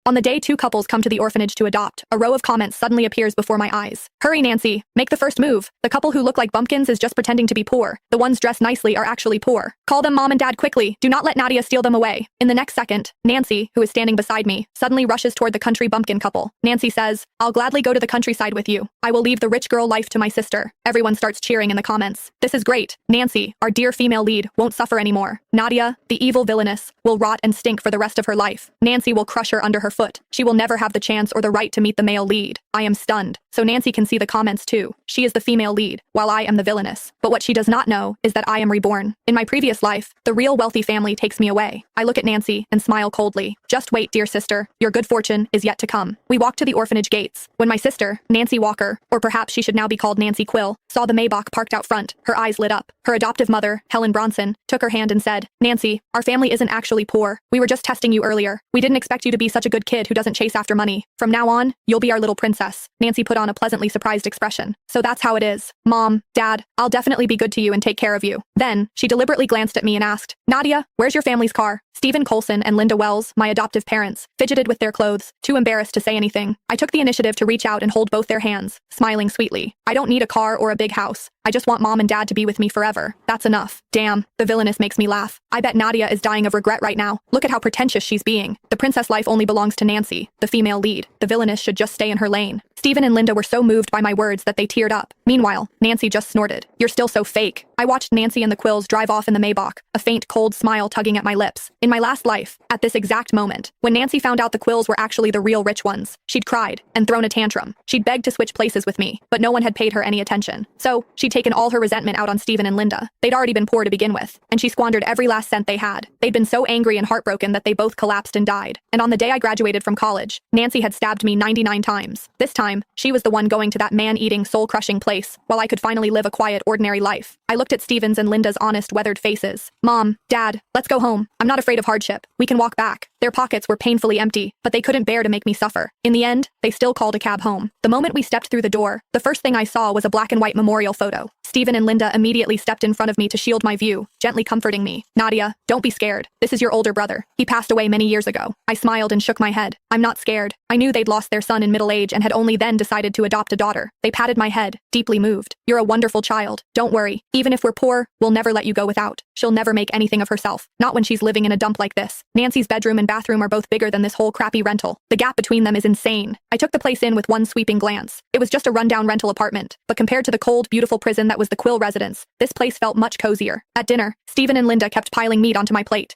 On the day two couples come to the orphanage to adopt, a row of comments suddenly appears before my eyes. Hurry, Nancy. Make the first move. The couple who look like bumpkins is just pretending to be poor. The ones dressed nicely are actually poor. Call them mom and dad quickly. Do not let Nadia steal them away. In the next second, Nancy, who is standing beside me, suddenly rushes toward the country bumpkin couple. Nancy says, I'll gladly go to the countryside with you. I will leave the rich girl life to my sister. Everyone starts cheering in the comments. This is great. Nancy, our dear female lead, won't suffer anymore. Nadia, the evil villainess, will rot and stink for the rest of her life. Nancy will crush her under her foot. She will never have the chance or the right to meet the male lead. I am stunned. So Nancy can see the comments too. She is the female lead, while I am the villainess. But what she does not know is that I am reborn. In my previous life, the real wealthy family takes me away. I look at Nancy and smile coldly. Just wait, dear sister. Your good fortune is yet to come. We walk to the orphanage gates. When my sister, Nancy Walker, or perhaps she should now be called Nancy Quill, saw the Maybach parked out front, her eyes lit up. Her adoptive mother, Helen Bronson, took her hand and said, Nancy, our family isn't actually poor. We were just testing you earlier. We didn't expect you to be such a good kid who doesn't chase after money. From now on, you'll be our little princess. Nancy put on a pleasantly surprised expression. So that's how it is. Mom, Dad, I'll definitely be good to you and take care of you. Then, she deliberately glanced at me and asked, Nadia, where's your family's car? Stephen Colson and Linda Wells, my adoptive parents, fidgeted with their clothes, too embarrassed to say anything. I took the initiative to reach out and hold both their hands, smiling sweetly. I don't need a car or a big house. I just want mom and dad to be with me forever. That's enough. Damn, the villainess makes me laugh. I bet Nadia is dying of regret right now. Look at how pretentious she's being. The princess life only belongs to Nancy, the female lead. The villainess should just stay in her lane. Stephen and Linda were so moved by my words that they teared up. Meanwhile, Nancy just snorted. You're still so fake. I watched Nancy and the Quills drive off in the Maybach, a faint, cold smile tugging at my lips. In my last life, at this exact moment, when Nancy found out the Quills were actually the real rich ones, she'd cried and thrown a tantrum. She'd begged to switch places with me, but no one had paid her any attention. So, she'd taken all her resentment out on Stephen and Linda. They'd already been poor to begin with, and she squandered every last cent they had. They'd been so angry and heartbroken that they both collapsed and died. And on the day I graduated from college, Nancy had stabbed me 99 times. This time, she was the one going to that man-eating, soul-crushing place, while I could finally live a quiet, ordinary life. I looked at Stephen's and Linda's honest, weathered faces. Mom, Dad, let's go home. I'm not afraid of hardship. We can walk back. Their pockets were painfully empty, but they couldn't bear to make me suffer. In the end, they still called a cab home. The moment we stepped through the door, the first thing I saw was a black and white memorial photo. Stephen and Linda immediately stepped in front of me to shield my view, gently comforting me. Nadia, don't be scared. This is your older brother. He passed away many years ago. I smiled and shook my head. I'm not scared. I knew they'd lost their son in middle age and had only then decided to adopt a daughter. They patted my head, deeply moved. You're a wonderful child. Don't worry. Even if we're poor, we'll never let you go without. She'll never make anything of herself. Not when she's living in a dump like this. Nancy's bedroom and bathroom are both bigger than this whole crappy rental. The gap between them is insane. I took the place in with one sweeping glance. It was just a rundown rental apartment, but compared to the cold, beautiful prison that was the Quill residence, this place felt much cozier. At dinner, Stephen and Linda kept piling meat onto my plate.